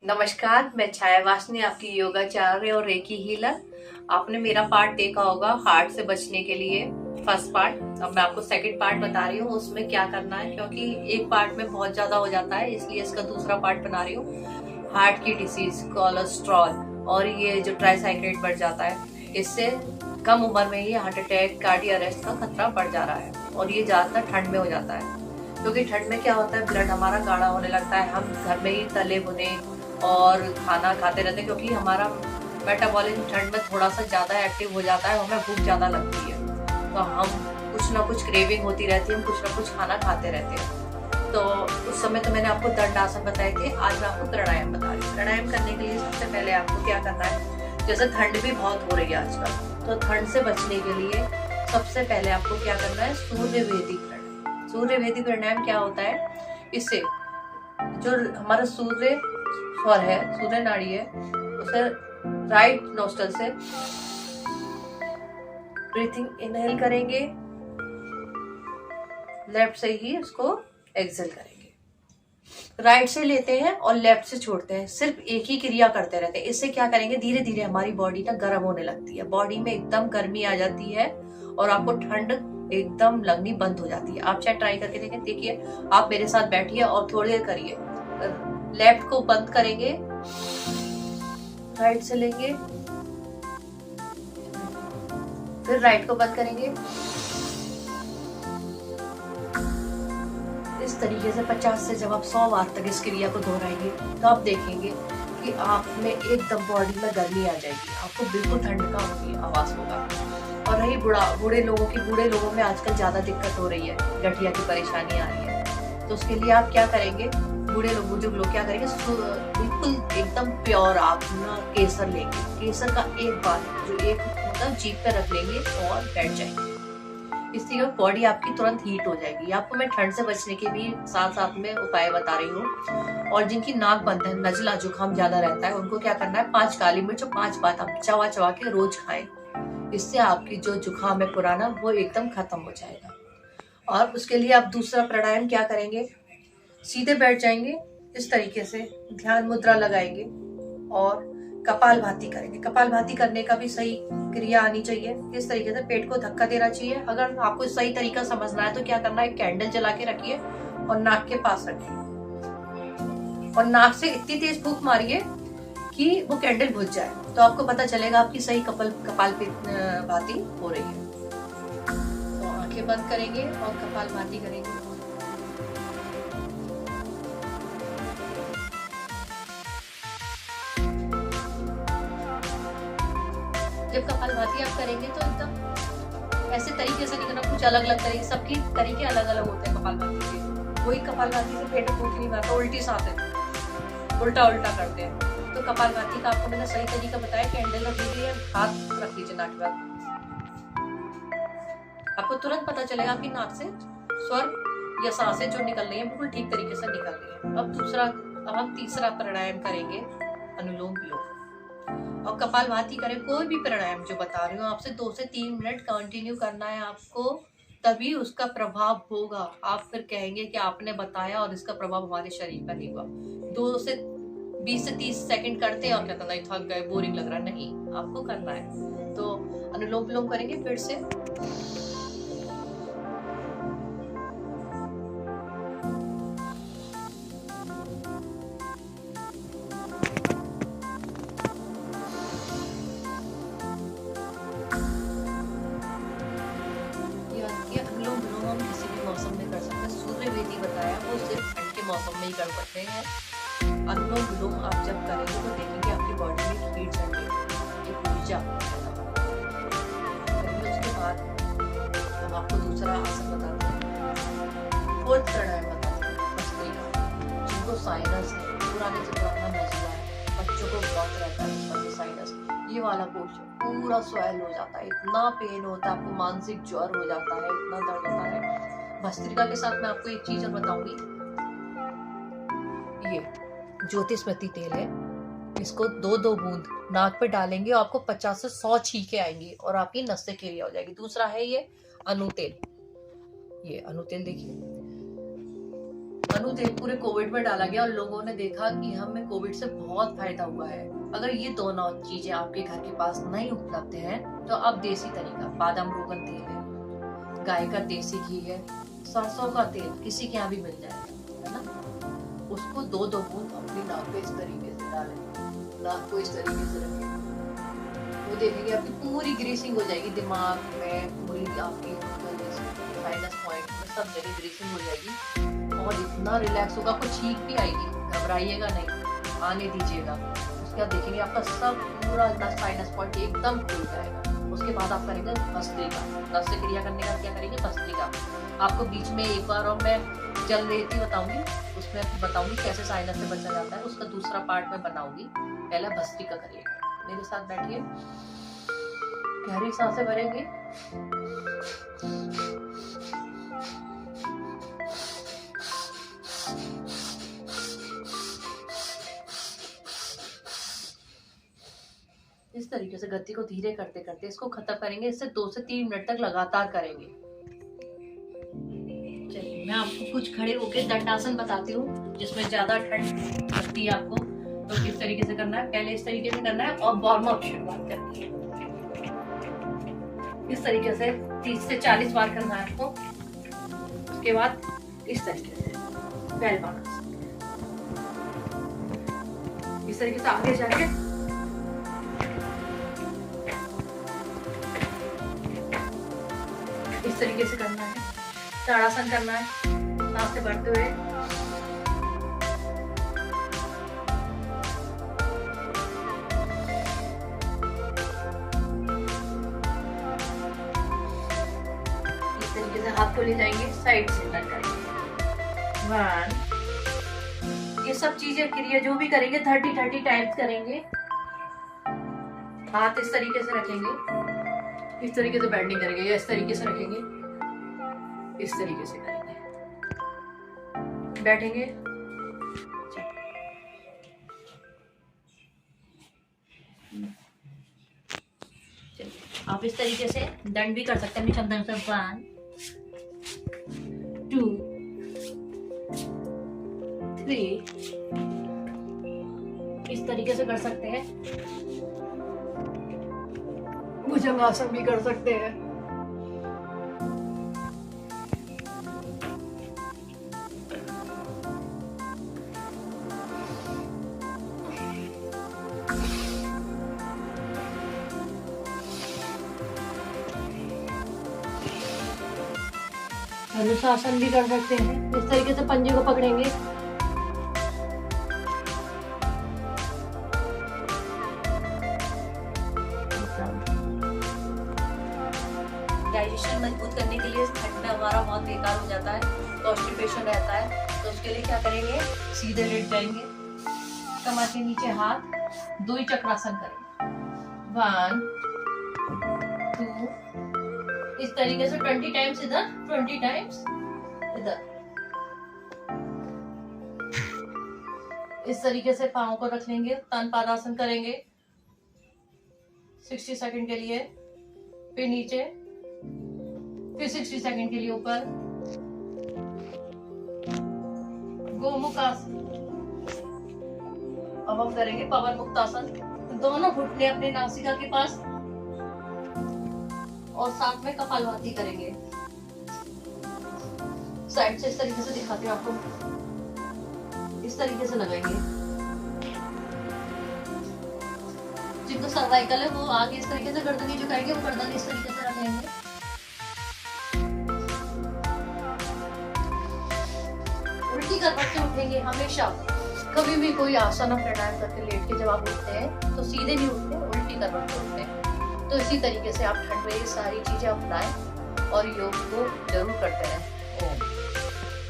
नमस्कार, मैं छाया वासनी, आपकी योगाचार्य और रेकी हीलर। आपने मेरा पार्ट देखा होगा हार्ट से बचने के लिए, फर्स्ट पार्ट। अब मैं आपको सेकंड पार्ट बता रही हूँ उसमें क्या करना है, क्योंकि एक पार्ट में बहुत ज्यादा हो जाता है, इसलिए इसका दूसरा पार्ट बना रही हूँ। हार्ट की डिसीज, कोलेस्ट्रॉल और ये जो ट्राइसाइक्लेट बढ़ जाता है, इससे कम उम्र में ही हार्ट अटैक, कार्डियक अरेस्ट का खतरा बढ़ जा रहा है। और ये ज्यादातर ठंड में हो जाता है, क्योंकि ठंड में क्या होता है, ब्लड हमारा गाढ़ा होने लगता है। हम घर में ही तले भुने और खाना खाते रहते हैं, क्योंकि हमारा मेटाबॉलिज्म ठंड में थोड़ा सा ज्यादा एक्टिव हो जाता है, हमें भूख ज्यादा लगती है, तो हम कुछ ना कुछ क्रेविंग होती रहती है, हम कुछ ना कुछ खाना खाते रहते हैं। तो उस समय तो मैंने आपको दंडासन बताए थे, आज मैं आपको प्राणायाम बता रही हूँ। प्राणायाम करने के लिए सबसे पहले आपको क्या करना है, जैसे ठंड भी बहुत हो रही है आजकल, तो ठंड से बचने के लिए सबसे पहले आपको क्या करना है, सूर्य वेदी प्राणायाम। सूर्य वेदी प्राणायाम क्या होता है, इससे जो हमारा सूर्य स्वर है, सूर्य नाड़ी है, उसे राइट नोस्टल से ब्रीथिंग इनहेल करेंगे, लेफ्ट से ही उसको एक्सहेल करेंगे। राइट से लेते हैं और लेफ्ट से छोड़ते हैं, सिर्फ एक ही क्रिया करते रहते हैं। इससे क्या करेंगे, धीरे धीरे हमारी बॉडी ना गर्म होने लगती है, बॉडी में एकदम गर्मी आ जाती है और आपको ठंड एकदम लगनी बंद हो जाती है। आप चाहे ट्राई करके देखें। देखिए, आप मेरे साथ बैठिए और थोड़ी देर करिए। लेफ्ट को बंद करेंगे, राइट से लेंगे, फिर राइट को बंद करेंगे। इस तरीके से 50 से जब आप 100 बार तक इस क्रिया को दोहराएंगे, तो आप देखेंगे कि आप में एकदम बॉडी में गर्मी आ जाएगी, आपको बिल्कुल ठंड का आवाज होगा। और रही बूढ़े लोगों में आजकल ज्यादा दिक्कत हो रही है, गठिया की परेशानी आ रही है, तो उसके लिए आप क्या करेंगे, बुजुर्ग लोग क्या करेंगे, बिल्कुल एकदम प्योर आप ना केसर लेंगे। केसर का एक बार जो एक मतलब जीभ पे रख लेंगे और बैठ जाएंगे। इससे बॉडी आपकी तुरंत हीट हो जाएगी। आपको मैं ठंड से बचने के भी साथ साथ में उपाय बता रही हूँ। और जिनकी नाक बंद है, नजला जुकाम ज्यादा रहता है, उनको क्या करना है, 5 काली मिर्च और 5 बादाम चबा चबा के रोज खाएं। इससे आपकी जो जुकाम है पुराना, वो एकदम खत्म हो जाएगा। और उसके लिए आप दूसरा प्राणायाम क्या करेंगे, सीधे बैठ जाएंगे, इस तरीके से ध्यान मुद्रा लगाएंगे और कपालभाति करेंगे। कपालभाति करने का भी सही क्रिया आनी चाहिए। इस तरीके से पेट को धक्का देना चाहिए। अगर आपको सही तरीका समझना है तो क्या करना है, कैंडल जला के रखिए और नाक के पास रखिए और नाक से इतनी तेज फूंक मारिए कि वो कैंडल बुझ जाए, तो आपको पता चलेगा आपकी सही कपालभाति हो रही है। तो आंखें बंद करेंगे और कपालभाति करेंगे। जब कपालभाति आप करेंगे तो एकदम ऐसे तरीके से नहीं करना, कुछ अलग अलग तरीके, सबकी तरीके अलग अलग होते हैं कपालभाति के। कोई कपालभाति से पेट फूंक नहीं मारता, उल्टी से आते हैं, उल्टा उल्टा करते हैं। तो कपालभाति का आपको मैंने सही तरीका बताया। कैंडल रख लीजिए, हाथ रख लीजिए नाक के पास, आपको तुरंत पता चलेगा कि नाक से स्वर या सांसें जो निकल रही है बिल्कुल ठीक तरीके से निकल रही है। अब हम तीसरा प्राणायाम करेंगे, अनुलोम विलोम। और कपालभाति करें, कोई भी प्राणायाम जो बता रही हूँ आपसे, 2 से 3 मिनट कंटिन्यू करना है आपको, तभी उसका प्रभाव होगा। आप फिर कहेंगे कि आपने बताया और इसका प्रभाव हमारे शरीर पर नहीं हुआ। 20 से 30 सेकंड करते हैं और क्या करना है, थक गए, बोरिंग लग रहा है, नहीं, आपको करना है। तो अनुलोम विलोम करेंगे फिर से। अनुलोम विलोम हम किसी भी मौसम में कर सकते हैं। सूर्य वेदी बताया वो सिर्फ ठंड के मौसम में ही कर सकते हैं। अनुलोम विलोम आप जब करेंगे तो देखेंगे आपकी बॉडी में हीट जनरेट होगी, एक ऊर्जा करेंगे। उसके बाद हम आपको दूसरा आसन बताते हैं, फोर्थ प्राणायाम बताते हैं, भस्त्रिका। जिनको साइनस है, पुराने से पुराना नजला है, बच्चों को बहुत रहता है साइनस, ये वाला पोर्शन पूरा स्वेल हो जाता है, इतना पेन होता है, आपको मानसिक ज्वर हो जाता है, इतना दर्द होता है। भस्त्रिका के साथ मैं आपको एक चीज और बताऊंगी, ये ज्योतिस्मृति तेल है, इसको 2-2 बूंद नाक पे डालेंगे और आपको 50 से 100 छींके आएंगी और आपकी नसें क्लियर हो जाएगी। दूसरा है ये अनु तेल, ये अनु तेल देखिए, तेल पूरे कोविड में डाला गया और लोगों ने देखा कि हमें कोविड से बहुत फायदा हुआ है। अगर ये दोनों चीजें आपके घर के पास नहीं उपलब्ध हैं तो अब देसी तरीका, बादाम रोगन तेल है, गाय का देसी घी है, सरसों का तेल किसी के यहाँ भी मिल जाएगा, है ना। उसको 2-2 बूंद अपनी नाक पे इस तरीके से डालें, नाक को इस तरीके से रखें। वो देखेंगे आपकी पूरी ग्रीसिंग हो जाएगी, दिमाग में पूरी आपकी साइनस पॉइंट में सब जगह ग्रीसिंग हो जाएगी और इतना रिलैक्स होगा, आपको छींक भी आएगी। घबराइएगा नहीं, आने दीजिएगा। उसके बाद देखेंगे आपका सब पूरा साइनस पॉइंट एकदम खुल जाएगा। उसके बाद आप करेंगे भस्त्रिका। नस्य क्रिया करने का क्या करेंगे? भस्त्रिका। आपको बीच में एक बार और मैं जल रेती बताऊंगी, उसमें बताऊंगी कैसे साइनस से बचा जाता है, उसका दूसरा पार्ट में बनाऊंगी। पहला भस्त्रिका करिएगा, मेरे साथ बैठिए, गहरी सांसें भरेंगे, इस तरीके से गति को धीरे करते करते इसको खत्म करेंगे। इससे 2 से 3 मिनट तक लगातार करेंगे। चलिए मैं आपको कुछ खड़े होकर दंडासन बताती हूँ जिसमें ज्यादा ठंड लगती है आपको, तो किस तरीके से करना है। पहले इस तरीके से करना है और वार्म अप शुरुआत करनी है। इस तरीके से 30 से 40 बार करना है आपको। उसके बाद इस तरीके से पहलवान, इस तरीके से आगे जाके इस तरीके से करना है। ताड़ासन करना है, सांस से भरते हुए। इस तरीके से हाथ को ले जाएंगे, साइड से टर्न करेंगे। 1। ये सब चीजें क्रिया जो भी करेंगे 30 टाइम्स करेंगे। हाथ इस तरीके से रखेंगे, इस तरीके से बेंडिंग करेंगे या इस तरीके से रखेंगे, इस तरीके से करेंगे, बैठेंगे। आप इस तरीके से दंड भी कर सकते हैं। 1 2 3 इस तरीके से कर सकते हैं। भुजंगासन भी कर सकते हैं। अनुशासन भी कर सकते हैं। इस तरीके से पंजे को पकड़ेंगे, डाइजेशन मजबूत करने के लिए ठंड में हमारा बहुत बेकार हो जाता है, कॉन्स्टिपेशन रहता है, तो उसके लिए क्या करेंगे? सीधे लेट जाएंगे, कमर के नीचे हाथ, 2 ही चक्रासन करेंगे। 1 2 इस तरीके से 20 टाइम्स इधर, 20 टाइम्स इधर। इस तरीके से पाँव को रख लेंगे, तन पादासन करेंगे 60 सेकंड के लिए, फिर नीचे, फिर 60 सेकंड के लिए ऊपर। गोमुखासन। अब हम करेंगे पवन मुक्तासन। दोनों घुटने अपने नासिका के पास और साथ में कपालभाति करेंगे। साइड से इस तरीके से दिखाती हूँ आपको, इस तरीके से लगाएंगे। जिनको सर्वाइकल है वो आगे इस तरीके से गर्दन झुकाएंगे, वो गर्दन इस तरीके से रखेंगे। उल्टी करवट से उठेंगे हमेशा। कभी भी कोई आसन और प्राणायाम करके लेट के जब आप उठते हैं तो सीधे नहीं उठते, उल्टी करवट से उठते हैं। तो इसी तरीके से आप ठंड में ये सारी चीजें अपनाएं और योग को जरूर करते रहें। ओम।